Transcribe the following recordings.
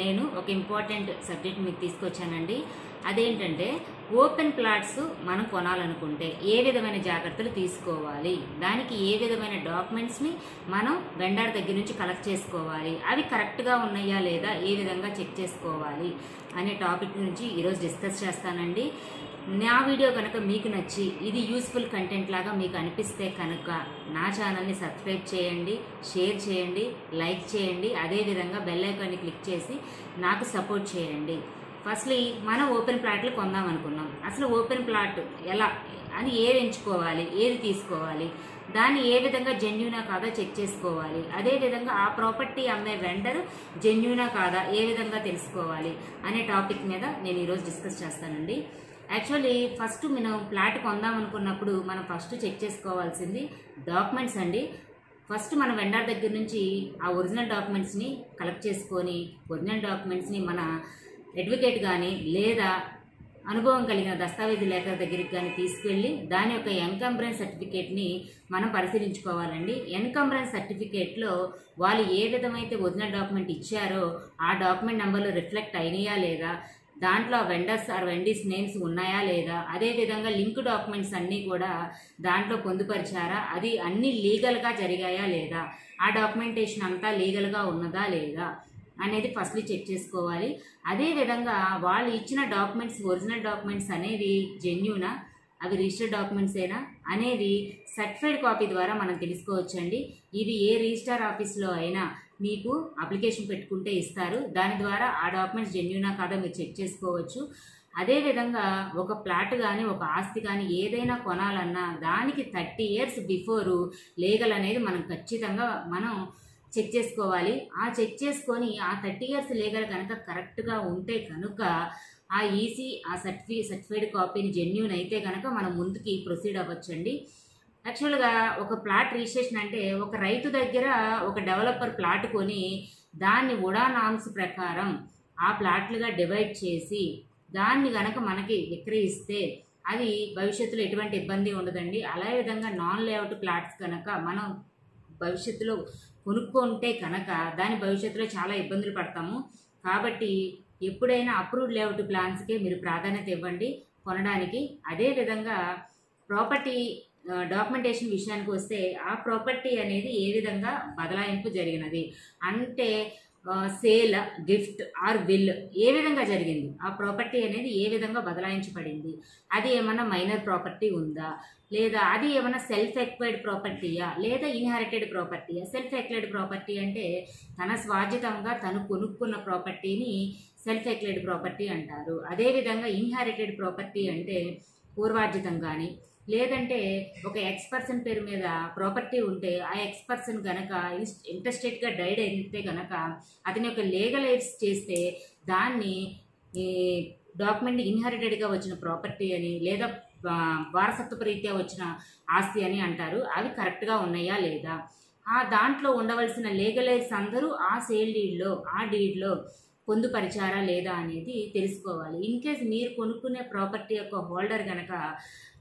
నేను ఒక important subject మీకు తీసుకొచ్చానండి. అదేంటంటే ఓపెన్ ప్లాట్స్ మనం కొనాలనుకుంటే ఏ విధమైన జాగ్రత్తలు తీసుకోవాలి, దానికి ఏ విధమైన డాక్యుమెంట్స్ని మనం వెండర్ దగ్గర నుంచి కలెక్ట్ చేసుకోవాలి, అవి కరెక్ట్గా ఉన్నాయా లేదా ఏ విధంగా చెక్ చేసుకోవాలి అనే టాపిక్ నుంచి ఈరోజు డిస్కస్ చేస్తానండి. నా వీడియో కనుక మీకు నచ్చి ఇది యూస్ఫుల్ కంటెంట్ లాగా మీకు అనిపిస్తే కనుక నా ఛానల్ని సబ్స్క్రైబ్ చేయండి, షేర్ చేయండి, లైక్ చేయండి, అదేవిధంగా బెల్ ఐకాన్ని క్లిక్ చేసి నాకు సపోర్ట్ చేయండి. ఫస్ట్లీ మనం ఓపెన్ ప్లాట్లు కొందాం అనుకున్నాం. అసలు ఓపెన్ ప్లాట్ ఎలా అని ఏది ఎంచుకోవాలి, ఏది తీసుకోవాలి, దాన్ని ఏ విధంగా జెన్యూనా కాదా చెక్ చేసుకోవాలి, అదేవిధంగా ఆ ప్రాపర్టీ అమ్మే వెండర్ జెన్యూనా కాదా ఏ విధంగా తెలుసుకోవాలి అనే టాపిక్ మీద నేను ఈరోజు డిస్కస్ చేస్తానండి. యాక్చువల్లీ ఫస్ట్ మనం ఫ్లాట్ కొందాం అనుకున్నప్పుడు మనం ఫస్ట్ చెక్ చేసుకోవాల్సింది డాక్యుమెంట్స్ అండి. ఫస్ట్ మన వెండర్ దగ్గర నుంచి ఆ ఒరిజినల్ డాక్యుమెంట్స్ని కలెక్ట్ చేసుకొని ఒరిజినల్ డాక్యుమెంట్స్ని మన అడ్వకేట్ కానీ లేదా అనుభవం కలిగిన దస్తావేజీ లేఖల దగ్గరికి కానీ తీసుకెళ్ళి దాని యొక్క ఎన్కంబరెన్స్ సర్టిఫికేట్ని మనం పరిశీలించుకోవాలండి. ఎన్కంబరెన్స్ సర్టిఫికేట్లో వాళ్ళు ఏ విధమైతే ఒరిజినల్ డాక్యుమెంట్ ఇచ్చారో ఆ డాక్యుమెంట్ నెంబర్లు రిఫ్లెక్ట్ అయినాయా లేదా, దాంట్లో వెండర్స్ ఆర్ వెండీస్ నేమ్స్ ఉన్నాయా లేదా, అదేవిధంగా లింక్ డాక్యుమెంట్స్ అన్నీ కూడా దాంట్లో పొందుపరిచారా, అది అన్నీ లీగల్గా జరిగాయా లేదా, ఆ డాక్యుమెంటేషన్ అంతా లీగల్గా ఉన్నదా లేదా అనేది ఫస్ట్లీ చెక్ చేసుకోవాలి. అదేవిధంగా వాళ్ళు ఇచ్చిన డాక్యుమెంట్స్ ఒరిజినల్ డాక్యుమెంట్స్ అనేవి జెన్యూనా, అవి రిజిస్టర్డ్ డాక్యుమెంట్స్ ఏనా అనేది సర్టిఫైడ్ కాపీ ద్వారా మనం తెలుసుకోవచ్చండి. ఇవి ఏ రిజిస్టర్ ఆఫీస్లో అయినా మీకు అప్లికేషన్ పెట్టుకుంటే ఇస్తారు. దాని ద్వారా ఆ డాక్యుమెంట్స్ జెన్యూనా కాదా మీరు చెక్ చేసుకోవచ్చు. అదేవిధంగా ఒక ప్లాట్ కానీ ఒక ఆస్తి కానీ ఏదైనా కొనాలన్నా దానికి 30 years బిఫోరు లీగల్ అనేది మనం ఖచ్చితంగా మనం చెక్ చేసుకోవాలి. ఆ చెక్ చేసుకొని ఆ 30 years లీగల్ కనుక కరెక్ట్గా ఉంటే కనుక ఆ ఈసీ ఆ సర్టిఫైడ్ కాపీని జెన్యూన్ అయితే కనుక మనం ముందుకి ప్రొసీడ్ అవ్వచ్చండి. యాక్చువల్గా ఒక ప్లాట్ రిజిస్ట్రేషన్ అంటే ఒక రైతు దగ్గర ఒక డెవలపర్ ప్లాట్ కొని దాన్ని ఉడా నామ్స్ ప్రకారం ఆ ప్లాట్లుగా డివైడ్ చేసి దాన్ని కనుక మనకి విక్రయిస్తే అది భవిష్యత్తులో ఎటువంటి ఇబ్బంది ఉండదండి. అలా విధంగా నాన్ లేఅవుట్ ప్లాట్స్ కనుక మనం భవిష్యత్తులో కొనుక్కుంటే కనుక దాని భవిష్యత్తులో చాలా ఇబ్బందులు పడతాము. కాబట్టి ఎప్పుడైనా అప్రూవ్డ్ లేఅవుట్ ప్లాన్స్కే మీరు ప్రాధాన్యత ఇవ్వండి కొనడానికి. అదేవిధంగా ప్రాపర్టీ డాక్యుమెంటేషన్ విషయానికి వస్తే ఆ ప్రాపర్టీ అనేది ఏ విధంగా బదలాయింపు జరిగినది అంటే sale, gift are will a విధంగా జరిగింది, ఆ ప్రాపర్టీ అనేది ఏ విధంగా బదలాయించబడింది, అది ఏమన్నా మైనర్ ప్రాపర్టీ ఉందా లేదా, అది ఏమన్నా సెల్ఫ్ ఎక్వైర్డ్ ప్రాపర్టీయా లేదా ఇన్హెరిటెడ్ ప్రాపర్టీయా. సెల్ఫ్ ఎక్వైర్డ్ ప్రాపర్టీ అంటే తన స్వార్జితంగా తను కొనుక్కున్న ప్రాపర్టీని సెల్ఫ్ ఎక్వైర్డ్ ప్రాపర్టీ అంటారు. అదేవిధంగా ఇన్హెరిటెడ్ ప్రాపర్టీ అంటే పూర్వార్జితం కానీ లేదంటే ఒక ఎక్స్ పర్సన్ పేరు మీద ప్రాపర్టీ ఉంటే ఆ ఎక్స్ పర్సన్ కనుక ఇంటర్స్టేట్గా డైడ్ అయితే కనుక అతని యొక్క లీగలైజ్ చేస్తే దాన్ని డాక్యుమెంట్ ఇన్హెరిటెడ్గా వచ్చిన ప్రాపర్టీ అని లేదా వారసత్వ రీత్యా వచ్చిన ఆస్తి అని అంటారు. అవి కరెక్ట్గా ఉన్నాయా లేదా, ఆ దాంట్లో ఉండవలసిన లీగలైజ్ అందరూ ఆ సేల్ డీడ్లో ఆ డీడ్లో పొందుపరిచారా లేదా అనేది తెలుసుకోవాలి. ఇన్ కేస్ మీరు కొనుక్కునే ప్రాపర్టీ యొక్క హోల్డర్ కనుక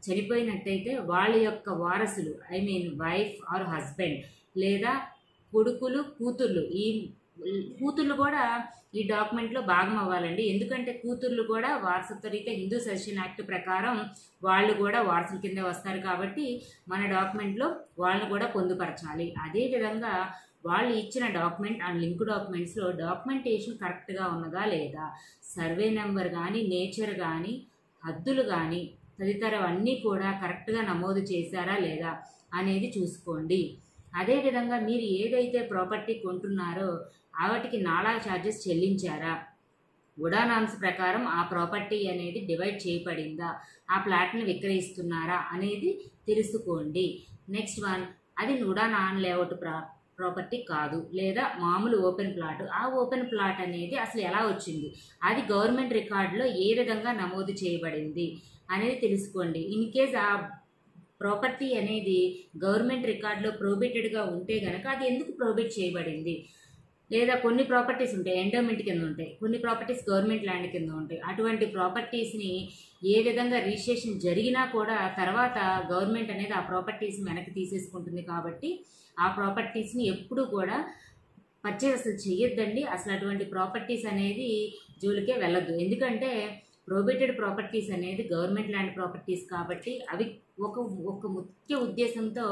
చనిపోయినట్టయితే వాళ్ళ యొక్క వారసులు వైఫ్ ఆర్ హస్బెండ్ లేదా కొడుకులు కూతుర్లు, ఈ కూతుర్లు కూడా ఈ డాక్యుమెంట్లో భాగం అవ్వాలండి. ఎందుకంటే కూతుర్లు కూడా వారసత్వ రీత్యా హిందూ సజెషన్ యాక్ట్ ప్రకారం వాళ్ళు కూడా వారసుల కింద వస్తారు. కాబట్టి మన డాక్యుమెంట్లో వాళ్ళు కూడా పొందుపరచాలి. అదేవిధంగా వాళ్ళు ఇచ్చిన డాక్యుమెంట్ అండ్ లింక్ డాక్యుమెంట్స్లో డాక్యుమెంటేషన్ కరెక్ట్గా ఉన్నదా లేదా, సర్వే నెంబర్ కానీ నేచర్ కానీ హద్దులు కానీ తదితరం అన్నీ కూడా కరెక్ట్గా నమోదు చేశారా లేదా అనేది చూసుకోండి. అదేవిధంగా మీరు ఏదైతే ప్రాపర్టీ కొంటున్నారో వాటికి నాలా ఛార్జెస్ చెల్లించారా, ఉడా నామ్స్ ప్రకారం ఆ ప్రాపర్టీ అనేది డివైడ్ చేయబడిందా, ఆ ప్లాట్ని విక్రయిస్తున్నారా అనేది తెలుసుకోండి. నెక్స్ట్ వన్, అది ఉడా నాన్ లేఅవుట్ ప్రాపర్టీ కాదు లేదా మామూలు ఓపెన్ ప్లాట్, ఆ ఓపెన్ ప్లాట్ అనేది అసలు ఎలా వచ్చింది, అది గవర్నమెంట్ రికార్డులో ఏ విధంగా నమోదు చేయబడింది అనేది తెలుసుకోండి. ఇన్ కేస్ ఆ ప్రాపర్టీ అనేది గవర్నమెంట్ రికార్డులో ప్రొహిబిటెడ్గా ఉంటే కనుక అది ఎందుకు ప్రొహిబిట్ చేయబడింది, లేదా కొన్ని ప్రాపర్టీస్ ఉంటాయి ఎండోమెంట్ కింద ఉంటాయి, కొన్ని ప్రాపర్టీస్ గవర్నమెంట్ ల్యాండ్ కింద ఉంటాయి. అటువంటి ప్రాపర్టీస్ని ఏ విధంగా రిజిస్ట్రేషన్ జరిగినా కూడా తర్వాత గవర్నమెంట్ అనేది ఆ ప్రాపర్టీస్ని వెనక్కి తీసేసుకుంటుంది. కాబట్టి ఆ ప్రాపర్టీస్ని ఎప్పుడు కూడా పర్చేస్ అసలు చెయ్యొద్దండి. అసలు అటువంటి ప్రాపర్టీస్ అనేది జోలికే వెళ్ళొద్దు. ఎందుకంటే ప్రొహిబిటెడ్ ప్రాపర్టీస్ అనేది గవర్నమెంట్ ల్యాండ్ ప్రాపర్టీస్ కాబట్టి అవి ఒక ఒక ముఖ్య ఉద్దేశంతో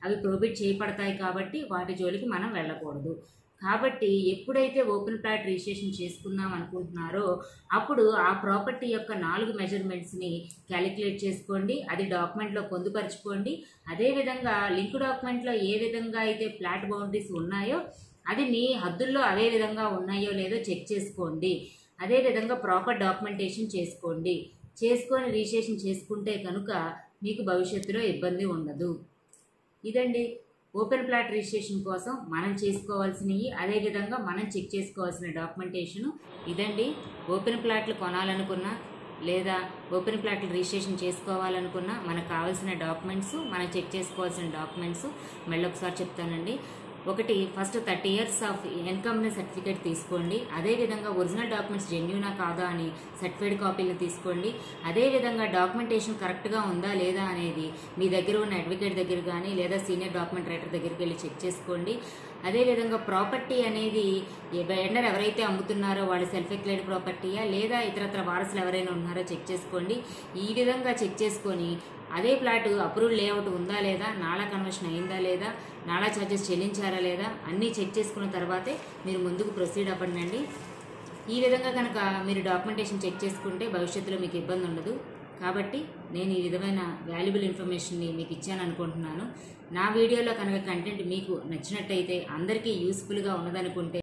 అవి ప్రొహిబిట్ చేయబడతాయి కాబట్టి వాటి జోలికి మనం వెళ్ళకూడదు. కాబట్టి ఎప్పుడైతే ఓపెన్ ప్లాట్ రిజిస్ట్రేషన్ చేసుకుందాం అనుకుంటున్నారో అప్పుడు ఆ ప్రాపర్టీ యొక్క 4 మెజర్మెంట్స్ని క్యాలిక్యులేట్ చేసుకోండి. అది డాక్యుమెంట్లో పొందుపరచుకోండి. అదేవిధంగా లింక్ డాక్యుమెంట్లో ఏ విధంగా అయితే ఫ్లాట్ బౌండరీస్ ఉన్నాయో అది మీ హద్దుల్లో అవే విధంగా ఉన్నాయో లేదో చెక్ చేసుకోండి. అదేవిధంగా ప్రాపర్ డాక్యుమెంటేషన్ చేసుకోండి. చేసుకొని రిజిస్ట్రేషన్ చేసుకుంటే కనుక మీకు భవిష్యత్తులో ఇబ్బంది ఉండదు. ఇదండి ఓపెన్ ప్లాట్ రిజిస్ట్రేషన్ కోసం మనం చేసుకోవాల్సినవి, అదేవిధంగా మనం చెక్ చేసుకోవాల్సిన డాక్యుమెంటేషను ఇదండి. ఓపెన్ ప్లాట్లు కొనాలనుకున్నా లేదా ఓపెన్ ప్లాట్లు రిజిస్ట్రేషన్ చేసుకోవాలనుకున్నా మనకు కావాల్సిన డాక్యుమెంట్స్, మనం చెక్ చేసుకోవాల్సిన డాక్యుమెంట్స్ మళ్ళీ ఒకసారి చెప్తానండి. ఒకటి, first 30 years of income certificate తీసుకోండి. అదేవిధంగా ఒరిజినల్ డాక్యుమెంట్స్ జెన్యూనా కాదా అని సర్టిఫైడ్ కాపీలు తీసుకోండి. అదేవిధంగా డాక్యుమెంటేషన్ కరెక్ట్గా ఉందా లేదా అనేది మీ దగ్గర ఉన్న అడ్వకేట్ దగ్గర కానీ లేదా సీనియర్ డాక్యుమెంట్ రైటర్ దగ్గరికి వెళ్ళి చెక్ చేసుకోండి. అదేవిధంగా ప్రాపర్టీ అనేది వెండర్ ఎవరైతే అమ్ముతున్నారో వాళ్ళు సెల్ఫ్ ఎక్లైడ్ ప్రాపర్టీయా లేదా ఇతరత్ర వారసులు ఎవరైనా ఉన్నారో చెక్ చేసుకోండి. ఈ విధంగా చెక్ చేసుకొని అదే ప్లాట్ అప్రూవ్డ్ లేఅవుట్ ఉందా లేదా, నాలా కన్వర్షన్ అయిందా లేదా, నాలా ఛార్జెస్ చెల్లించారా లేదా అన్నీ చెక్ చేసుకున్న తర్వాతే మీరు ముందుకు ప్రొసీడ్ అవ్వండి. ఈ విధంగా కనుక మీరు డాక్యుమెంటేషన్ చెక్ చేసుకుంటే భవిష్యత్తులో మీకు ఇబ్బంది ఉండదు. కాబట్టి నేను ఈ విధమైన వాల్యుబుల్ ఇన్ఫర్మేషన్ని మీకు ఇచ్చాను అనుకుంటున్నాను. నా వీడియోలో కనుక కంటెంట్ మీకు నచ్చినట్టయితే, అందరికీ యూస్ఫుల్గా ఉన్నదనుకుంటే